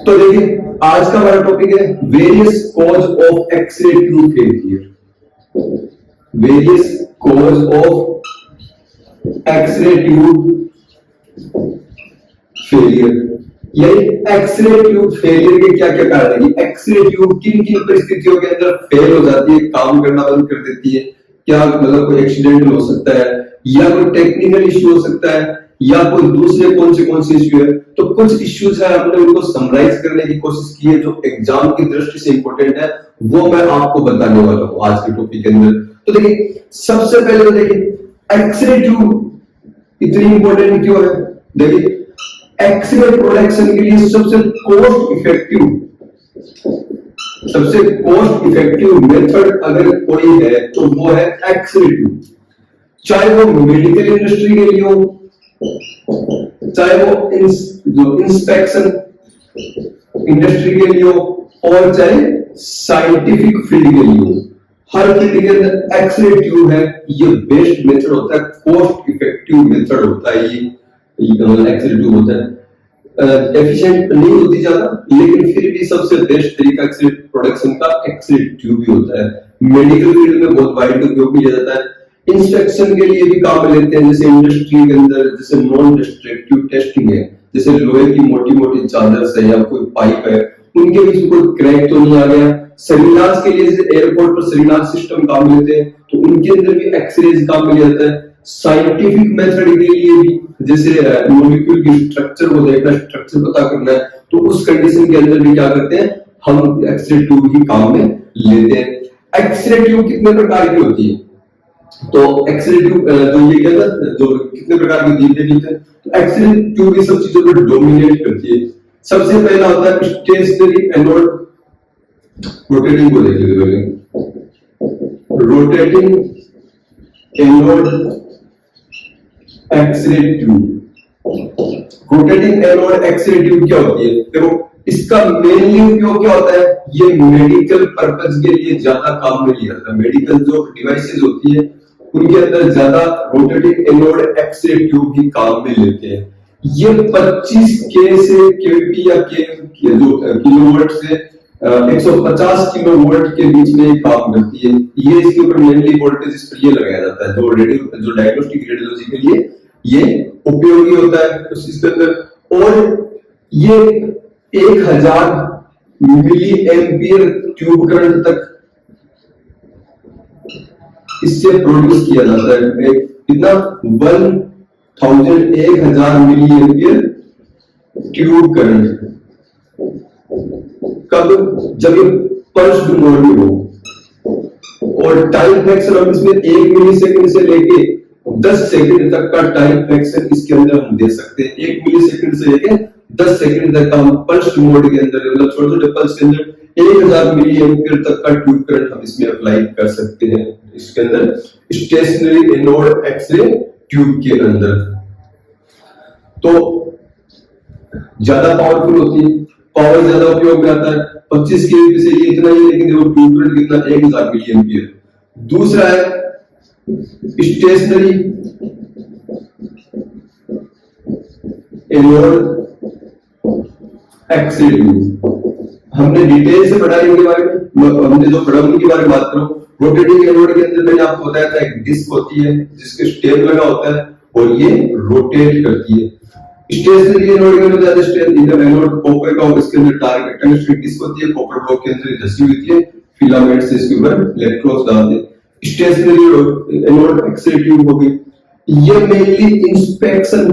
तो देखिए आज का हमारा टॉपिक है various cause of x-ray tube failure. Various cause of x-ray tube failure. यानी एक्स-रे ट्यूब फेलियर के क्या क्या कारण है, एक्स-रे ट्यूब किन किन परिस्थितियों के अंदर फेल हो जाती है, काम करना बंद कर देती है। क्या मतलब कोई एक्सीडेंट हो सकता है, या कोई टेक्निकल इश्यू हो सकता है, या कोई दूसरे कौन से इश्यू है। तो कुछ इश्यूज है, हमने उनको समराइज करने की कोशिश की है जो एग्जाम की दृष्टि से इंपॉर्टेंट है, वो मैं आपको बताने वाला हूं आज के टॉपिक के अंदर। तो देखिए सबसे पहले तो देखिए एक्स-रे ट्यूब इतनी इंपॉर्टेंट क्यों है। देखिए एक्स-रे प्रोडक्शन के लिए सबसे कॉस्ट इफेक्टिव मेथड अगर कोई है तो वो है एक्स-रे ट्यूब। चाहे वो मेडिकल इंडस्ट्री के लिए हो, चाहे वो जो इंस्पेक्शन इंडस्ट्री के लिए हो, और चाहे साइंटिफिक फील्ड के लिए हो, हर फील्ड के अंदर एक्स-रे ट्यूब है ये बेस्ट मेथड होता है, कॉस्ट इफेक्टिव मेथड होता है ये एक्स-रे ट्यूब होता है। एफिशिएंट नहीं होती ज्यादा, लेकिन फिर भी सबसे बेस्ट तरीका एक्स-रे प्रोडक्शन का एक्स-रे ट्यूब ही होता है। मेडिकल फील्ड में बहुत वाइड उपयोग किया जाता है, इंस्पेक्शन के लिए भी काम में लेते हैं, जैसे इंडस्ट्री के अंदर जैसे नॉन डिस्ट्रक्टिव टेस्टिंग है, जैसे लोहे की मोटी मोटी चादर है या कोई पाइप है, उनके बीच में कोई क्रैक तो नहीं आ गया। सर्विलांस के लिए जैसे एयरपोर्ट पर सर्विलांस सिस्टम काम में लेते हैं, तो उनके अंदर भी एक्सरे काम में लिया जाता है। साइंटिफिक मेथड के लिए भी जैसे मॉलिक्यूल की स्ट्रक्चर को देखना, स्ट्रक्चर पता करना है, तो उस कंडीशन के अंदर भी क्या करते हैं, हम एक्सरे ट्यूब ही काम में लेते हैं। एक्सरे ट्यूब कितने प्रकार की होती है, तो एक्सरे ट्यूब जो ये क्या था, जो कितने प्रकार की दी गई है, तो एक्सरे ट्यूब ये सब चीजों को डोमिनेट करती है। सबसे पहला होता है स्टेशनरी एनोड, रोटेटिंग को देखिए पहले, rotating anode x-ray tube. Rotating anode x-ray tube क्या होती है, देखो इसका मेनली उपयोग क्या होता है, ये मेडिकल पर्पस के लिए ज्यादा काम में लिया जाता है। मेडिकल जो डिवाइसेस होती है उनके अंदर ज्यादा रोटेटिंग एनोड एक्सरे ट्यूब ही काम में लेते हैं। ये 25 के से केवी या किलोवाट से 150 किलोवाट के बीच में काम करती है। ये इसके ऊपर मेनली वोल्टेज इस पर ये लगाया जाता है, जो डायग्नोस्टिक रेडियोलॉजी के लिए ये उपयोगी होता है उस इसके अंदर। और ये 1000 मिली एम्पियर ट्यूब करंट तक इससे प्रोड्यूस किया जाता है। कितना 1000 मिली एम्पियर ट्यूब करंट। कब, जब ये पल्स्ड मोड में हो। और टाइम फ्रैक्शन हम इसमें 1 मिली सेकंड से लेके 10 सेकंड तक का टाइम फ्रैक्शन इसके अंदर हम दे सकते हैं। 1 मिली सेकंड से लेके 10 सेकंड तक हम पल्स्ड मोड के अंदर, मतलब छोटे छोटे पल्स के अंदर 1000 मिली एम्पियर तक का ट्यूब करंट हम इसमें अप्लाई कर सकते हैं, इसके अंदर स्टेशनरी एनोड एक्सरे ट्यूब के अंदर। तो ज्यादा पावरफुल होती है, पावर ज्यादा उपयोग में आता है। 25 केवी से ये इतना ही, लेकिन देखो ट्यूब करंट कितना 1000 मिली एम्पियर। दूसरा है स्टेशनरी एनोड एक्सरे ट्यूब। हमने डिटेल से पढ़ा इनके बारे में, हमने जो पढ़ा उनके बारे में बात करो। रोटेटिंग एनोड के अंदर मैंने आपको बताया था एक डिस्क होती है जिसके स्टेप लगा होता है और ये रोटेट करती है। स्टेशनरी एनोड के अंदर इधर एनोड कॉपर का, इसके अंदर टारगेट टंगस्टन डिस्क होती है, कॉपर ब्लॉक के अंदर धसी होती है, फिलामेंट से इसके ऊपर इलेक्ट्रोड्स डालते हैं। स्टेशनरी एनोड एक्सरे ट्यूब हो गई। ये मेनली इंस्पेक्शन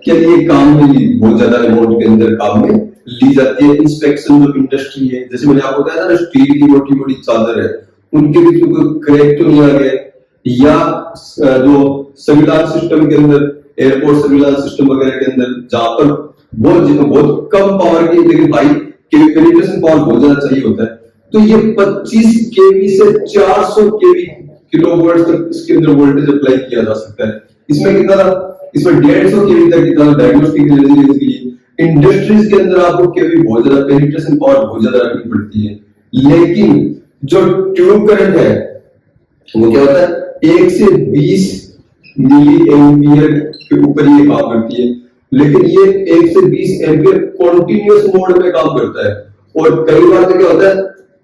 के लिए काम में बहुत ज्यादा रिमोट के अंदर काम में ली जाती है। इंस्पेक्शन जो इंडस्ट्री है, जैसे मैंने आपको बताया था ना, स्टील की मोटी मोटी चादर है, उनके बीच में कोई क्रैक तो नहीं आ गया, या जो सर्विलांस सिस्टम के अंदर, एयरपोर्ट सर्विलांस सिस्टम वगैरह के अंदर, जहां पर बहुत कम पावर की, लेकिन हाई पेनिट्रेशन पावर बहुत ज्यादा चाहिए होता है, तो ये 25 केवी से 400 केवी किलोवाट तक इसके अंदर वोल्टेज अप्लाई किया जा सकता है। इसमें कितना था, इसमें 150 केवी तक कितना डायग्नोस्टिक रेजिडेंस के लिए। इंडस्ट्रीज के अंदर आपको केवी बहुत ज्यादा, पेनिट्रेशन पावर बहुत ज्यादा रखनी पड़ती है। लेकिन जो ट्यूब करंट है वो क्या होता है, 1 से 20 मिली एम्पियर के ऊपर ये काम करती है। लेकिन ये 1 से 20 एम्पियर कॉन्टिन्यूअस मोड में काम करता है। और कई बार तो क्या होता है,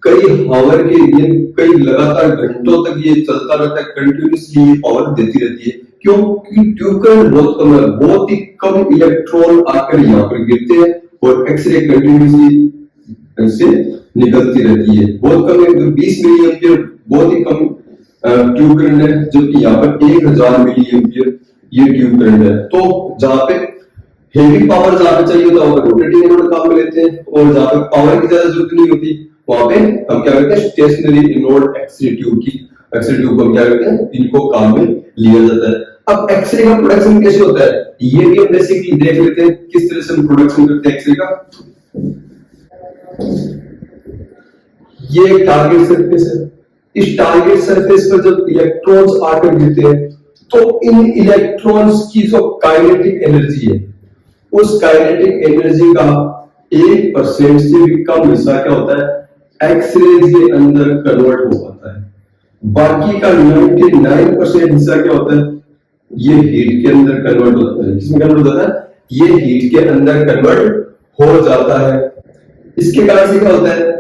कई हावर के लिए, कई लगातार घंटों तक ये चलता रहता है, कंटिन्यूसली ये पावर देती रहती है। क्यों? क्योंकि ट्यूब करंट बहुत कम है, बहुत ही कम इलेक्ट्रॉन आकर यहाँ पर गिरते हैं और एक्सरे कंटिन्यूसली से निकलती रहती है। बहुत कम है, 20 मिली एम्पियर बहुत ही कम ट्यूब करंट है, जबकि यहाँ पर 1000 मिली एम्पियर ये ट्यूब करंट है। तो जहां पे हेवी पावर जहां पे चाहिए होता है वहां रोटेटिंग एनोड काम में लेते हैं, और जहां पे पावर की ज्यादा जरूरत नहीं होती वहां पे हम क्या करते हैं, स्टेशनरी एनोड एक्सरे ट्यूब को हम क्या करते हैं, इनको काम में लिया जाता है। अब एक्सरे का प्रोडक्शन कैसे होता है ये भी हम बेसिकली देख लेते हैं, किस तरह से हम प्रोडक्शन करते हैं एक्सरे का। ये एक टारगेट सरफेस है, इस टारगेट सरफेस पर जब इलेक्ट्रॉन्स आकर गिरते हैं तो इन इलेक्ट्रॉन्स की जो काइनेटिक एनर्जी है, उस काइनेटिक एनर्जी का 1% से भी कम हिस्सा क्या होता है, एक्सरे के अंदर कन्वर्ट हो पाता है। बाकी का 99% हिस्सा क्या होता है, ये हीट के अंदर कन्वर्ट होता है। किसमें कन्वर्ट होता है, ये हीट के अंदर कन्वर्ट हो जाता है। इसके कारण से क्या होता है,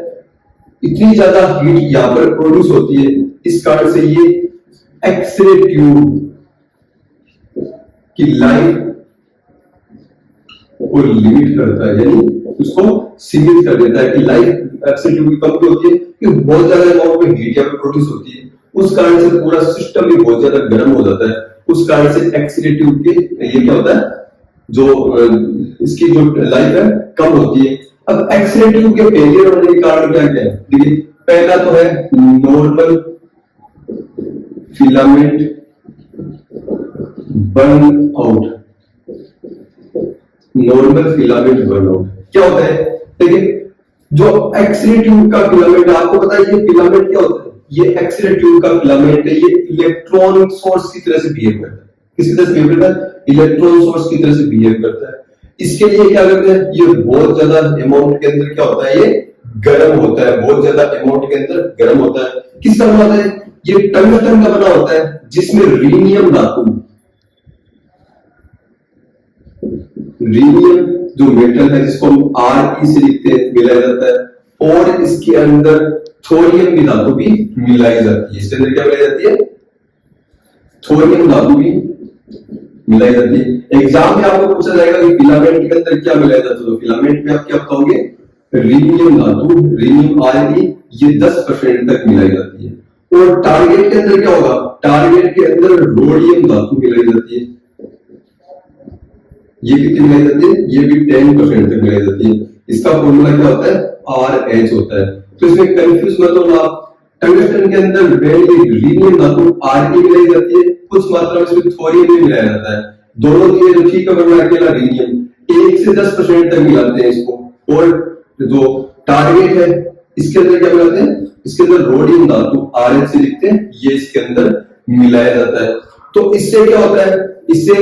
इतनी ज्यादा हीट यहां पर प्रोड्यूस होती है, इस कारण से ये एक्सरे ट्यूब की लाइफ को लिमिट करता है, यानी उसको सीमित कर देता है कि लाइफ एक्सरे ट्यूब की कम होती है कि बहुत ज्यादा अमाउंट में हीट यहाँ पर प्रोड्यूस होती है। उस कारण से पूरा सिस्टम भी बहुत ज्यादा गर्म हो जाता है। उस कारण से एक्सरे ट्यूब के ये क्या होता है, जो इसकी जो लाइफ है कम होती है। अब एक्सरे ट्यूब के फेलियर होने के कारण क्या क्या है, देखिए पहला तो है normal filament burn out. Normal filament burn out क्या होता है, देखिए जो एक्सरे ट्यूब का फिलामेंट, आपको पता है ये फिलामेंट क्या होता है, ये एक्सरे ट्यूब का फिलामेंट है, ये इलेक्ट्रॉन सोर्स की तरह से बिहेव करता है। किसकी तरह से बिहेव करता है, इलेक्ट्रॉन सोर्स की तरह से बिहेव करता है। इसके लिए क्या करते हैं, ये बहुत ज्यादा अमाउंट के अंदर क्या होता है, ये गर्म होता है, बहुत ज्यादा अमाउंट के अंदर गर्म होता है। किसका बना होता है, ये टंगस्टन का बना होता है, जिसमें रीनियम धातु, रीनियम जो मेटल है जिसको हम Re से लिखते हैं, मिलाया जाता है। और इसके अंदर थोरियम की धातु भी मिलाई जाती है। इसके अंदर क्या मिलाई जाती है, थोरियम धातु भी मिलाई जाती है। एग्जाम में आपको पूछा जाएगा कि फिलामेंट के अंदर क्या मिलाया जाता है, तो फिलामेंट में आप क्या बताओगे, रीनियम धातु, रीनियम Re, ये 10% तक मिलाई जाती है। और टारगेट के अंदर क्या होगा, टारगेट के अंदर रोडियम धातु मिलाई जाती है। ये कितनी मिलाई जाती है, ये भी 10% तक मिलाई जाती है। इसका फॉर्मूला क्या होता है, RH होता है। तो इसमें कंफ्यूज मत होना, टंगस्टन के अंदर रीनियम धातु Re मिलाई जाती है, कुछ मात्रा में इसमें थोरियम भी मिलाया जाता है। दोनों दिए जो ठीक है, वरना अकेला रीनियम 1 से 10% तक मिलाते हैं इसको। और जो टारगेट है इसके अंदर क्या मिलाते हैं, इसके अंदर रोडियम धातु RH से लिखते हैं, ये इसके अंदर मिलाया जाता है। तो इससे क्या होता है, इससे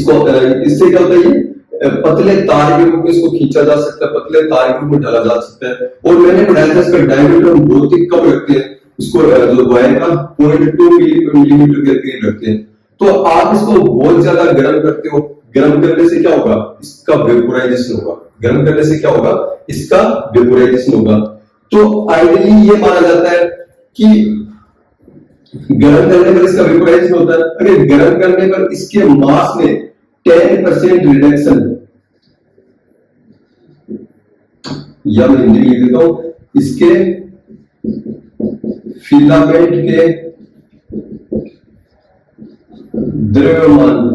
क्या होता है, ये पतले तार के रूप में इसको खींचा जा सकता है, पतले तार के रूप में डाला जा सकता है। और मैंने पढ़ाया था इसका डायमीटर हम बहुत ही कम रखते हैं, इसको जो वायर का 0.2 मिलीमीटर के करीब रखते हैं। तो आप इसको बहुत ज्यादा गर्म करते हो, गर्म करने से क्या होगा, इसका वेपोराइजेशन होगा। गर्म करने से क्या होगा, इसका वेपोराइजेशन होगा। तो आइडियली ये माना जाता है कि गर्म करने पर इसका वेपोराइजेशन होता है। अगर गर्म करने पर इसके मास में 10% रिडक्शन, या मैं हिंदी लिख देता हूं, इसके फिलामेंट के द्रव्यमान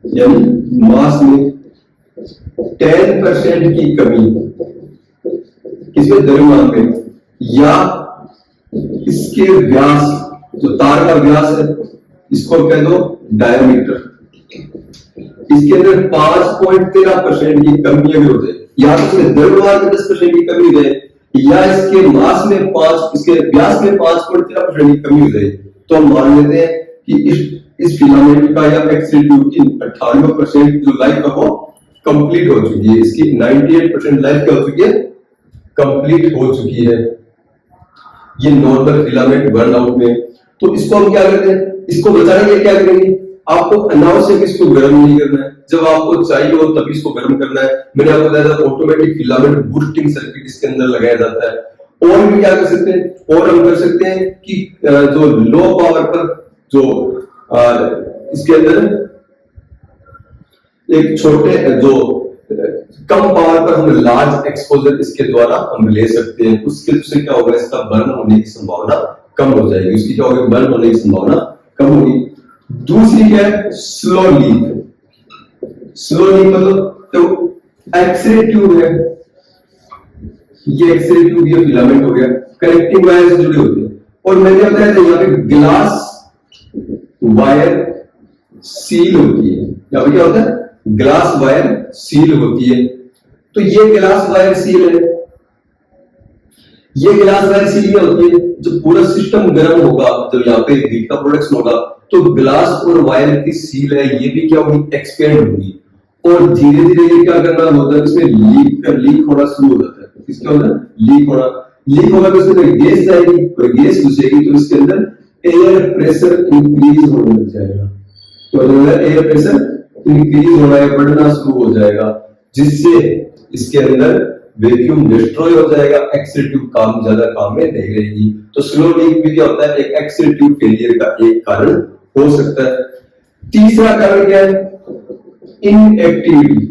यानी मास में 10% की कमी, किसमें, द्रव्यमान में, या इसके व्यास, जो तार का व्यास है इसको कह दो डायमीटर, इसके अंदर 5.13% की कमी अगर हो जाए, या तो इसके द्रव्यमान में 10% की कमी हो जाए, या इसके मास में इसके व्यास में 5.13% की कमी हो जाए, तो हम मान लेते हैं कि इस फिलामेंट का या एक्सरे ट्यूब की 98% जो लाइफ है वो कंप्लीट हो चुकी है। इसकी 98% लाइफ क्या हो चुकी है, कंप्लीट हो चुकी है, ये नॉर्मल फिलामेंट बर्न आउट में। तो इसको हम क्या करते हैं, इसको बचाने के लिए क्या करेंगे, आपको अनावश्यक इसको गर्म नहीं करना है, जब आपको चाहिए हो तभी इसको गर्म करना है। मैंने आपको बताया था ऑटोमेटिक फिलामेंट बूस्टिंग सर्किट इसके अंदर लगाया जाता है। और भी क्या कर सकते हैं, और हम कर सकते हैं कि जो लो पावर पर जो इसके अंदर एक छोटे जो कम पावर पर हम लार्ज एक्सपोजर इसके द्वारा हम ले सकते हैं, उससे क्या होगा, इसका बर्न होने की संभावना कम हो जाएगी, उसकी क्या होगी, बर्न होने की संभावना कम होगी। दूसरी क्या है, स्लो लीक। स्लो लीक मतलब तो एक्सरे ट्यूब है, ये एक्सरे ट्यूब, ये फिलामेंट हो गया, कनेक्टिंग वायर से जुड़ी होती है। और मैंने बताया था यहाँ पे ग्लास वायर सील होती है, यहाँ पे क्या होता है, ग्लास वायर सील होती है। तो ये ग्लास वायर सील है, ये ग्लास वायर सील क्या होती है, जब पूरा सिस्टम गर्म होगा, जब यहाँ पे हीट का प्रोडक्शन होगा, तो ग्लास और वायर की सील है ये भी क्या होगी, एक्सपेंड होगी, और धीरे धीरे ये क्या करना होता है, इसमें लीक होना शुरू हो जाता है। इसका होता है लीक होगा, तो इसमें गैस जाएगी, और गैस घुसेगी तो इसके अंदर एयर प्रेशर इंक्रीज होने लग जाएगा। तो एयर प्रेशर इंक्रीज होना है, बढ़ना शुरू हो जाएगा, जिससे इसके अंदर वैक्यूम डिस्ट्रॉय हो जाएगा, एक्सरे ट्यूब ज्यादा काम में नहीं रहेगी। तो स्लो लीक भी क्या होता है, एक एक्सरे ट्यूब फेलियर का एक कारण हो सकता है। तीसरा कारण क्या है, इनएक्टिविटी।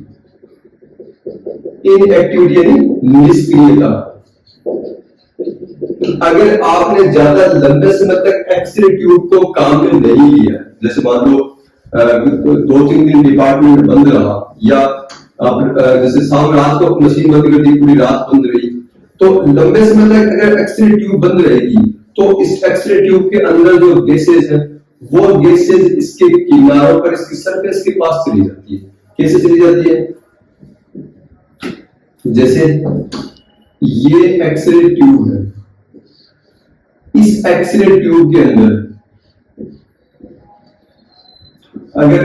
इनएक्टिविटी यानी निष्क्रियता। अगर आपने ज्यादा लंबे समय तक एक्सरे ट्यूब को काम में नहीं लिया, जैसे मान लो 2-3 दिन डिपार्टमेंट बंद रहा, या आप जैसे शाम रात को मशीन बंद कर दी, पूरी रात बंद रही, तो लंबे समय तक अगर एक्सरे ट्यूब बंद रहेगी तो इस एक्सरे ट्यूब के अंदर जो गैसेज है, वो गैसेज इसके किनारों पर, इसकी सरफेस के पास चली जाती है। कैसे चली जाती है, जैसे ये एक्सरे ट्यूब है, इस एक्सरे ट्यूब के अंदर अगर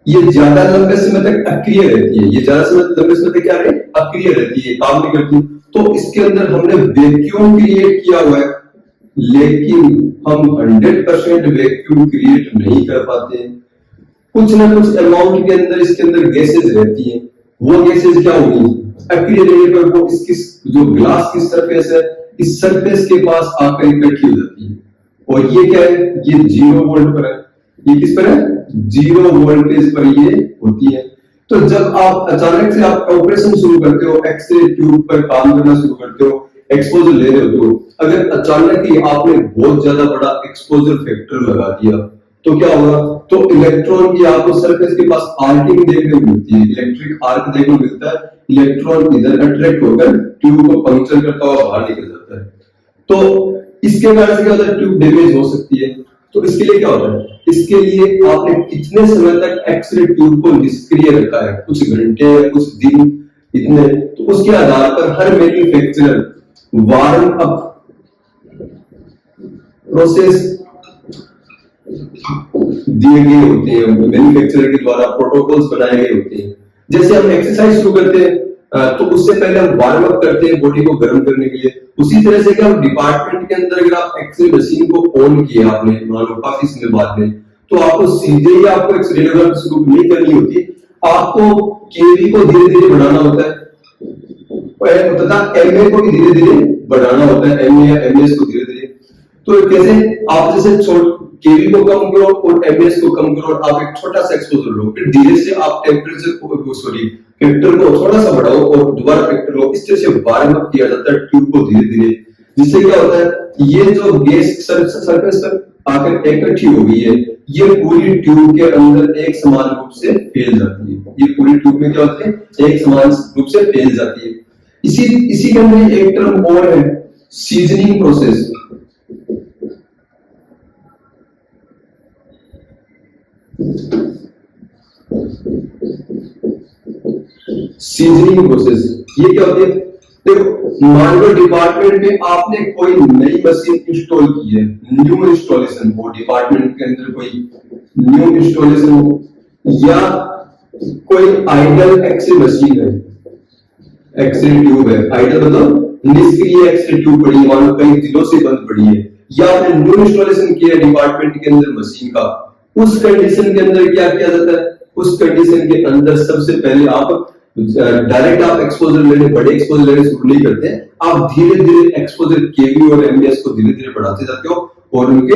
ये ज्यादा लंबे समय तक अक्रिय रहती है, ये ज्यादा लंबे समय तक क्या रहे, अक्रिय रहती है, काम नहीं करती, तो इसके अंदर हमने वैक्यूम क्रिएट किया हुआ है, लेकिन हम 100% वैक्यूम क्रिएट नहीं कर पाते। कुछ ना कुछ अमाउंट के अंदर इसके अंदर गैसेज रहती हैं, वो गैसेज क्या होगी, अक्रिय रहने पर वो इसकी जो ग्लास की सरफेस है, इस सरफेस के पास आकर इकट्ठी हो जाती है। और ये क्या है, ये 0 वोल्ट पर है, ये किस पर है, 0 वोल्टेज पर ये होती है। तो जब आप अचानक से आप ऑपरेशन शुरू करते हो, एक्सरे ट्यूब पर काम करना शुरू करते हो, एक्सपोजर ले रहे हो, तो अगर अचानक ही आपने बहुत ज्यादा बड़ा एक्सपोजर फैक्टर लगा दिया तो क्या होगा, तो इलेक्ट्रॉन की आपको सरफेस के पास आर्किंग देखने को मिलती है, इलेक्ट्रिक आर्क देखने को मिलता है, इलेक्ट्रॉन इधर अट्रैक्ट होकर ट्यूब को पंक्चर करता हुआ बाहर निकल जाता है। तो इसके कारण से क्या होता है, ट्यूब डैमेज हो सकती है। तो इसके लिए क्या होता है, इसके लिए आपने कितने समय तक एक्सरे ट्यूब को निष्क्रिय रखा है, कुछ घंटे या कुछ दिन, इतने, तो उसके आधार पर हर मैन्युफैक्चरर वार्म अप प्रोसेस दिए गए होते हैं, मैन्युफैक्चरर के द्वारा प्रोटोकॉल्स बनाए गए होते हैं। जैसे हम एक्सरसाइज शुरू करते हैं तो उससे पहले हम वार्म अप करते हैं बॉडी को गर्म करने के लिए, उसी तरह से क्या डिपार्टमेंट के अंदर अगर आप एक्सरे मशीन को ऑन किया आपने, मान लो काफी समय बाद में, तो आपको सीधे ही आपको एक्सरे लगाना शुरू नहीं करनी होती, आपको केवी को धीरे धीरे बढ़ाना होता है, तथा एमए को भी धीरे धीरे बढ़ाना होता है, एमए या एमएस को धीरे धीरे। तो कैसे, आप जैसे केवी को कम करो और एमएस को कम करो, आप एक छोटा सा एक्सपोजर लो, फिर धीरे से आप टेम्परेचर को फैक्टर को थोड़ा सा बढ़ाओ और दोबारा फैक्टर लो, इस तरह से वार्म अप किया जाता है ट्यूब को धीरे धीरे, जिससे क्या होता है, ये जो गैस सरफेस पर आकर इकट्ठी हो गई है, ये पूरी ट्यूब के अंदर एक समान रूप से फैल जाती है, ये पूरी ट्यूब में क्या होता है, एक समान रूप से फैल जाती है। इसी के अंदर एक टर्म और है, सीजनिंग प्रोसेस। सीजनिंग प्रोसेस ये क्या होती है, देखो मान लो डिपार्टमेंट में आपने कोई नई मशीन इंस्टॉल की है, न्यू इंस्टॉलेशन हो, डिपार्टमेंट के अंदर कोई न्यू इंस्टॉलेशन हो, या कोई आइडल एक्सरे मशीन है, एक्सरे ट्यूब है, आइडल मतलब निष्क्रिय एक्सरे ट्यूब पड़ी है, मान लो कई दिनों से बंद पड़ी है, या आपने न्यू इंस्टॉलेशन किया डिपार्टमेंट के अंदर मशीन का, उस कंडीशन के अंदर क्या किया जाता है, उस कंडीशन के अंदर सबसे पहले आप डायरेक्ट आप एक्सपोजर लेने, बड़े एक्सपोजर लेने शुरू नहीं करते हैं, आप धीरे धीरे एक्सपोजर केवी और एमबीएस को धीरे धीरे बढ़ाते जाते हो और उनके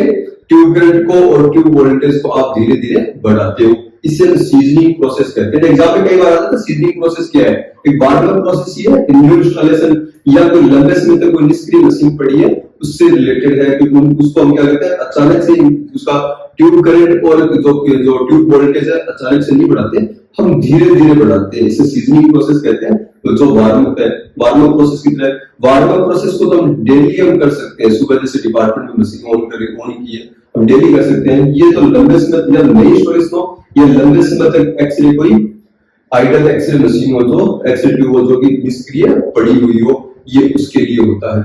ट्यूब करंट को और ट्यूब वोल्टेज को आप धीरे धीरे बढ़ाते हो। इससे हम सीजनिंग प्रोसेस करते हैं। एग्जाम में कई बार आता है सीजनिंग प्रोसेस क्या है, एक बार प्रोसेस ये है, न्यू इंस्टॉलेशन या कोई लंबे समय तक कोई निष्क्रिय मशीन पड़ी है उससे रिलेटेड है कि उसको हम क्या करते हैं, अचानक से उसका ट्यूब करंट और जो ट्यूब वोल्टेज है अचानक से नहीं बढ़ाते, हम धीरे धीरे बढ़ाते हैं, इसे सीजनिंग प्रोसेस कहते हैं। तो जो वार्म अप है, वार्म अप प्रोसेस की तरह, वार्म अप प्रोसेस को तो हम डेली हम कर सकते हैं, सुबह जैसे डिपार्टमेंट में मशीन ऑन की है हम डेली कर सकते हैं। ये तो लंबे समय जब नई स्टोरेज हो या लंबे समय तक एक्सरे कोई आइडल एक्सरे मशीन हो, जो एक्सरे ट्यूब हो जो कि निष्क्रिय पड़ी हुई हो, ये उसके लिए होता है।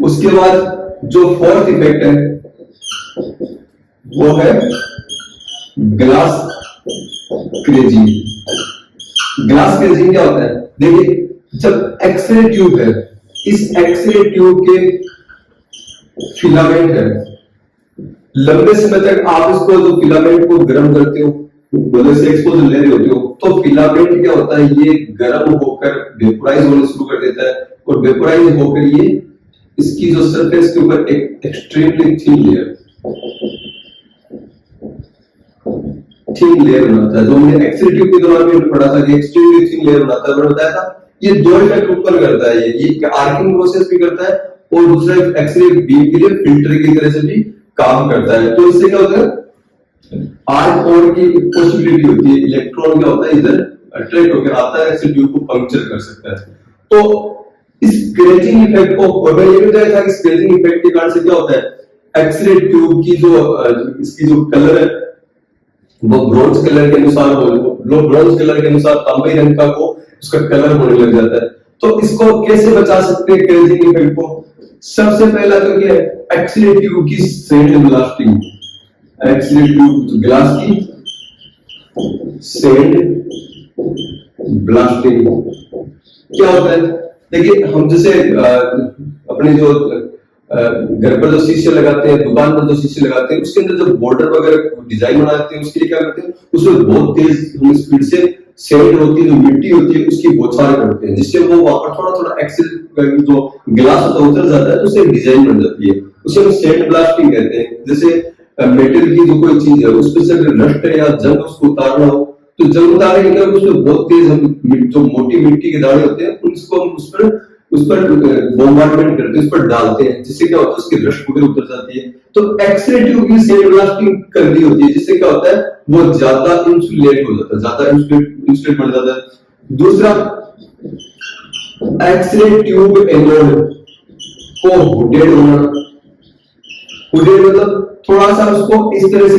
उसके बाद जो फोर्थ इफेक्ट है वो है ग्लास क्रेजिंग। ग्लास क्रेजिंग क्या होता है, देखिए जब एक्सरे ट्यूब है, इस एक्सरे ट्यूब के फिलामेंट है, लंबे समय तक आप इसको जो फिलामेंट को गर्म करते हो, बोले से एक्सपोजर ले रहे होते हो, तो फिलामेंट क्या होता है, ये गर्म होकर वेपोराइज होने शुरू कर देता है और वेपोराइज होकर ये इसकी जो सरफेस के ऊपर एक एक्सट्रीमली थिन लेयर बनाता है। जो हमने एक्सरे ट्यूब के दौरान भी पढ़ा था कि एक्सट्रीमली थिन लेयर बनाता है, मैंने बताया था ये दो इफेक्ट उत्पन्न करता है, ये आर्किंग प्रोसेस भी करता है और दूसरा एक्सरे बीम के लिए फिल्टर की तरह से भी काम करता है। तो इससे क्या होता है, आर्क होने की पॉसिबिलिटी होती है, इलेक्ट्रॉन क्या होता है इधर अट्रैक्ट होकर आता है, एक्सरे ट्यूब को पंक्चर कर सकता है। तो इस क्रेजिंग इफेक्ट को, और मैं ये भी बताया था कि क्रेजिंग इफेक्ट के कारण से क्या होता है, एक्सरे ट्यूब की जो इसकी जो कलर है वो ब्रॉन्ज कलर के अनुसार ब्रॉन्ज कलर के अनुसार तांबे रंग का को उसका कलर होने लग जाता है। तो इसको कैसे बचा सकते हैं क्रेजिंग इफेक्ट को? सबसे पहला तो क्या है, एक्सरे ट्यूब की sand blasting. X-ray tube glass की सैंड ब्लास्टिंग क्या होता है, देखिए हम जैसे अपने जो घर पर जो शीशे लगाते हैं, दुकान पर जो शीशे लगाते हैं, उसके अंदर जो बॉर्डर वगैरह डिजाइन बनाते हैं, उसके लिए क्या करते हैं, उसमें बहुत तेज हम स्पीड से सैंड होती है, जो मिट्टी होती है उसकी बौछारें करते हैं, जिससे वो वहां पर थोड़ा थोड़ा एक्सेल जो ग्लास होता है उतर जाता है, तो उससे डिजाइन बन जाती है, उसे हम सैंड ब्लास्टिंग कहते हैं। जैसे मेटल की जो कोई चीज है उस पर से अगर रस्ट या जंग उसको उतारना हो, तो जंग उतारने के लिए उसमें बहुत तेज हम जो मोटी मिट्टी के दाने होते हैं उसको हम उस पर बोम्बार्डमेंट करते हैं, उस पर डालते हैं, जिससे क्या होता है उसकी रस्ट पूरी उतर जाती है। तो एक्सरे ट्यूब की सैंड ब्लास्टिंग कर दी होती है, जिससे क्या होता है वो ज्यादा इंसुलेट हो जाता है, ज्यादा इंसुलेट बन जाता है। दूसरा, एक्सरे ट्यूब एनोड को हुडेड होना। हुडेड मतलब थोड़ा सा उसको इस तरह से,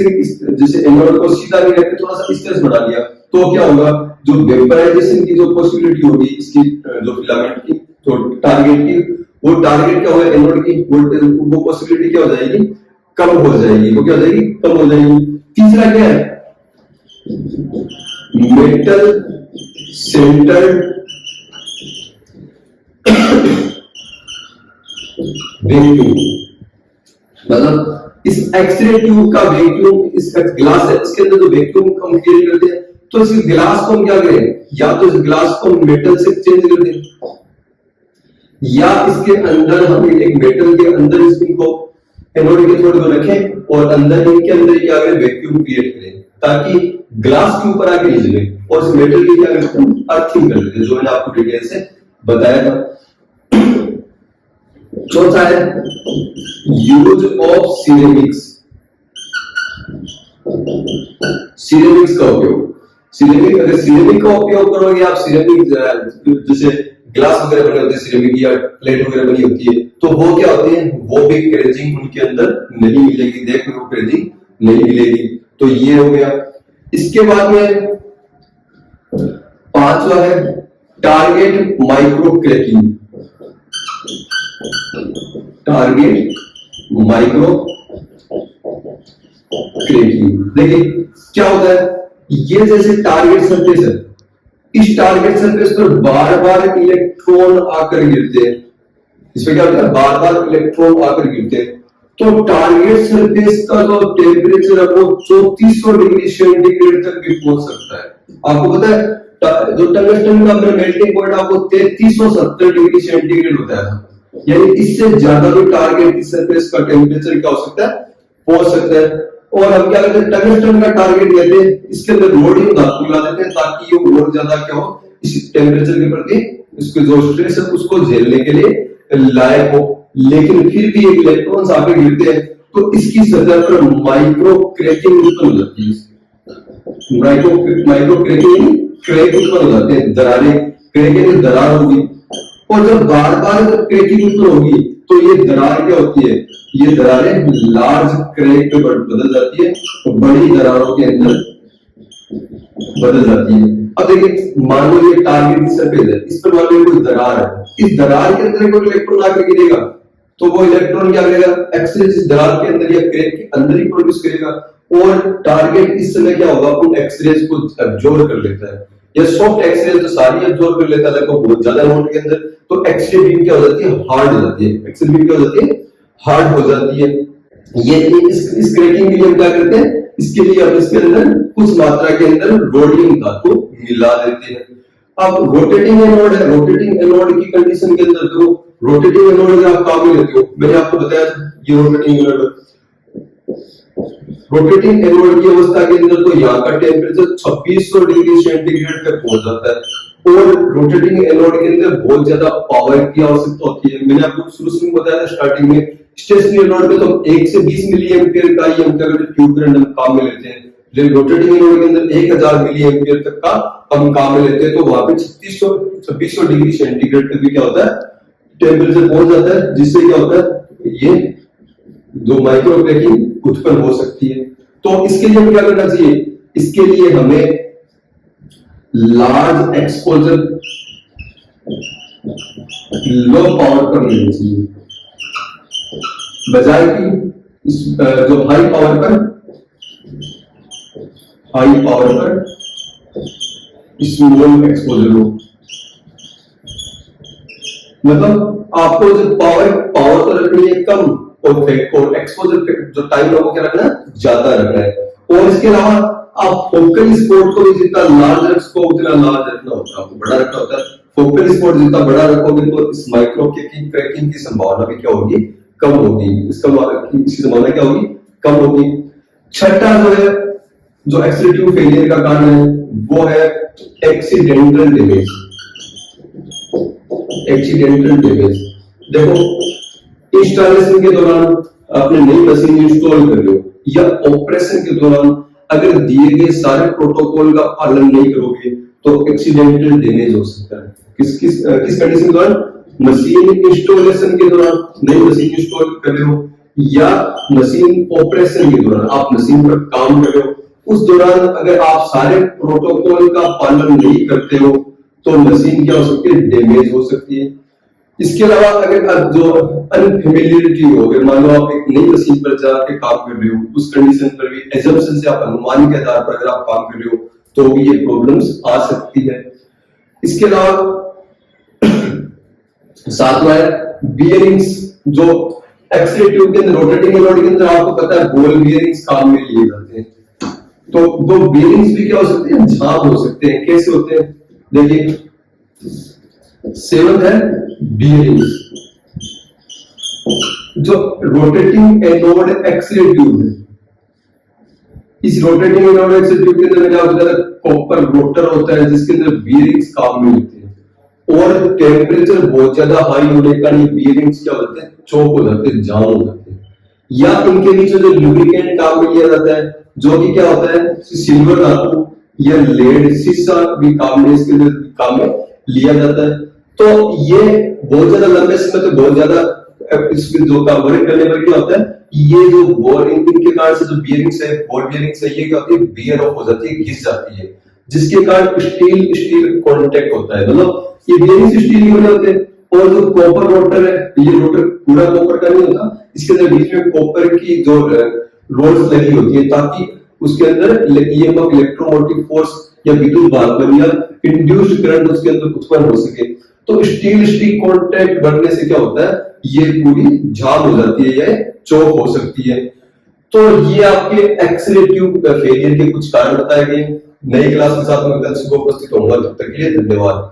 जैसे एनोड को सीधा नहीं रखते, थोड़ा सा इस तरह से बना लिया, तो क्या होगा, जो वेपराइजेशन की जो पॉसिबिलिटी होगी इसकी जो फिलामेंट की, तो टारगेट की, वो टारगेट क्या होगा एनोड की, वो पॉसिबिलिटी क्या हो जाएगी, कम हो जाएगी। वो क्या हो जाएगी, कम हो जाएगी। तीसरा क्या है, मेटल सेंटर्ड वैक्यूम, मतलब इस एक्सरे ट्यूब का वैक्यूम, इसका ग्लास है, इसके अंदर जो वैक्यूम हम क्रिएट करते हैं, तो इस ग्लास को हम क्या करें, या तो इस ग्लास को मेटल से चेंज कर दें, या इसके अंदर हम एक मेटल के अंदर इसको एनोड के थोड़े को रखें और अंदर इनके अंदर क्या करें, वैक्यूम क्रिएट करें, ताकि ग्लास के ऊपर आके नहीं जले, और इस मेटल की क्या करते हैं, अर्थिंग कर देते हैं, जो मैंने आपको डिटेल से बताया था। चौथा है यूज ऑफ सिरेमिक्स। सिरेमिक्स का उपयोग, सिरेमिक, अगर सिरेमिक का उपयोग करोगे आप, सिरेमिक जैसे ग्लास वगैरह बने होते हैं, सिरेमिक या प्लेट वगैरह बनी होती है, तो वो क्या होते हैं, वो भी क्रेजिंग उनके अंदर नहीं मिलेगी, देखने को क्रेजिंग नहीं मिलेगी। तो ये हो गया। इसके बाद में पांचवा है target micro cracking. Target micro cracking, देखिए क्या होता है, ये जैसे टारगेट सरफेस है, इस टारगेट सरफेस पर बार बार इलेक्ट्रॉन आकर गिरते हैं, इसमें क्या होता है, बार बार इलेक्ट्रॉन आकर गिरते हैं, तो टारगेट सरफेस का जो टेम्परेचर है वो 3400 डिग्री सेंटीग्रेड तक भी पहुंच सकता है। आपको पता है जो टंगस्टन का मेल्टिंग पॉइंट आपको 3370 डिग्री सेंटीग्रेड होता है, यानी इससे ज्यादा भी टारगेट की सरफेस का टेम्परेचर क्या हो सकता है, पहुंच सकता है। और हम क्या करते हैं, टंगस्टन का टारगेट लेते हैं, इसके अंदर लोडिंग धातु मिला देते हैं ताकि ये और ज्यादा क्या हो, इस टेम्परेचर के प्रति इसके जो स्ट्रेस है उसको झेलने के लिए लायक हो। लेकिन फिर भी एक इलेक्ट्रॉन्स आगे गिरते हैं तो इसकी सतह पर माइक्रो क्रैकिंग उत्पन्न हो जाती है। माइक्रो क्रैकिंग क्रैक उत्पन्न हो जाते हैं, दरारें, क्रैकिंग दरार होगी। और जब बार बार क्रैकिंग उत्पन्न होगी तो ये दरार क्या होती है, ये दरारें लार्ज क्रैक में बदल जाती है और बड़ी दरारों के अंदर बदल जाती है। अब देखिए, मान लो ये टारगेट की सरफेस है, इस पर मान लो कोई दरार है, इस दरार के अंदर कोई इलेक्ट्रॉन आकर गिरेगा तो वो इलेक्ट्रॉन क्या करेगा, एक्स-रे इस दरार के अंदर या क्रैक के अंदर ही प्रोड्यूस करेगा और टारगेट इस समय क्या होगा, उन एक्स-रेज को एब्जॉर्ब कर लेता है। या सॉफ्ट एक्स-रे तो सारी एब्जॉर्ब कर लेता है देखो बहुत ज्यादा अमाउंट के अंदर, तो एक्स-रे बीम क्या हो जाती है, हार्ड हो जाती है। एक्स-रे बीम क्या हो जाती है, हार्ड हो जाती है। ये इस क्रैकिंग के लिए हम क्या करते हैं, इसके लिए हम इसके अंदर कुछ मात्रा के अंदर रोडियम धातु मिला देते हैं। अब रोटेटिंग एनोड है, रोटेटिंग एनोड की कंडीशन के अंदर देखो, रोटेटिंग एनोड अगर आप काम में लेते हो, मैंने आपको बताया ये रोटेटिंग एनोड, रोटेटिंग एनोड की अवस्था के अंदर तो यहाँ का टेम्परेचर 2600 डिग्री सेंटीग्रेड तक पहुंच जाता है और रोटेटिंग एनोड के अंदर बहुत ज्यादा पावर की आवश्यकता होती है। मैंने आपको शुरू में बताया था स्टार्टिंग में, स्टेशनरी एनोड में तो 1 से 20 मिली एम्पियर का ही हम क्या करते हैं, ट्यूब करंट हम काम में लेते हैं। लेकिन रोटेटिंग एनोड के अंदर 1000 मिली एम्पियर तक का हम काम में लेते हैं, तो वहां पे 2600 डिग्री सेंटीग्रेड तक भी क्या होता है, टेम्परेचर पहुंच जाता है, जिससे क्या होता है, ये जो माइक्रो क्रैकिंग उत्पन्न हो सकती है। तो इसके लिए हमें क्या करना चाहिए, इसके लिए हमें लार्ज एक्सपोजर लो पावर पर लेना चाहिए, बजाय कि इस जो हाई पावर पर स्मॉल एक्सपोजर हो। मतलब आपको जो पावर तो रखनी है कम और एक्सपोजर जो टाइम है वो क्या रखना है, ज्यादा रखना है। और इसके अलावा आप फोकल स्पॉट को भी जितना लार्ज रखो उतना लार्ज रखना होता है, आपको बड़ा रखना होता है। फोकल स्पॉट जितना बड़ा रखोगे तो इस माइक्रो क्रैकिंग की संभावना भी क्या होगी, कम होगी। इसकी संभावना क्या होगी, कम होगी। छठा जो है, जो एक्स-रे ट्यूब फेलियर का कारण है, वो है एक्सीडेंटल डैमेज। एक्सीडेंटल डैमेज देखो, इंस्टॉलेशन के दौरान आपने नई मशीन इंस्टॉल कर लो या ऑपरेशन के दौरान अगर दिए गए सारे प्रोटोकॉल का पालन नहीं करोगे तो एक्सीडेंटल डैमेज हो सकता है। किस कंडीशन के दौरान, मशीन इंस्टॉलेशन के दौरान, नई मशीन इंस्टॉल कर रहे हो या मशीन ऑपरेशन के दौरान आप मशीन पर काम कर रहे हो, उस दौरान अगर आप सारे प्रोटोकॉल का पालन नहीं करते हो तो मशीन क्या हो सकती है, डैमेज हो सकती है। इसके अलावा अगर जो अनफेमिलियरिटी हो, अगर मान लो आप एक नई मशीन पर जाके काम कर रहे हो, उस कंडीशन पर भी एजम्पशन से आप अनुमान के आधार पर अगर आप काम कर रहे हो तो भी ये प्रॉब्लम्स आ सकती है। इसके अलावा सातवां है बियरिंग्स, जो एक्स-रे ट्यूब के अंदर, रोटेटिंग एनोड के अंदर आपको पता है बॉल बियरिंग्स काम में लिए जाते हैं, तो वो बियरिंग्स भी क्या हो सकते हैं, झाग हो सकते हैं। कैसे होते हैं, देखिए, सेवंथ है बियरिंग्स। जो रोटेटिंग एनोड एक्स-रे ट्यूब है, इस रोटेटिंग एनोड एक्स-रे ट्यूब के अंदर क्या होता है, कॉपर रोटर होता है जिसके अंदर बियरिंग्स काम में होते हैं और टेम्परेचर बहुत ज्यादा हाई होने के कारण ये बियरिंग्स क्या होते हैं, चोक हो जाते हैं, जाम हो जाते हैं। या इनके नीचे जो लुब्रिकेंट काम में लिया जाता है, जो कि क्या होता है, सिल्वर धातु या लेड, शीशा भी काम में, इसके अंदर काम में लिया जाता है। तो ये बहुत ज्यादा लंबे समय तक बहुत ज्यादा इसमें जो काम वर्क करने पर क्या होता है, ये जो बोरिंग के कारण से जो बियरिंग्स है, बॉल बियरिंग्स है, ये क्या होती है, बियर ऑफ हो जाती है, घिस जाती है, जिसके कारण स्टील कांटेक्ट होता है। मतलब ये बियरिंग्स स्टील के बने होते हैं। और जो कॉपर रोटर है, ये रोटर पूरा कॉपर का नहीं होता, इसके अंदर बीच में कॉपर की जो रोड्स लगी होती है ताकि उसके अंदर ईएमएफ, इलेक्ट्रोमोटिव फोर्स या विद्युत वाहक या इंड्यूस्ड करंट उसके अंदर उत्पन्न हो सके। तो स्टील कांटेक्ट बनने से क्या होता है, ये पूरी जाम हो जाती है, ये चौक हो सकती है। तो ये आपके एक्स-रे ट्यूब फेलियर के कुछ कारण बताए गए। नई क्लास के साथ मैं कल सुबह उपस्थित होऊंगा, तब तक के लिए धन्यवाद।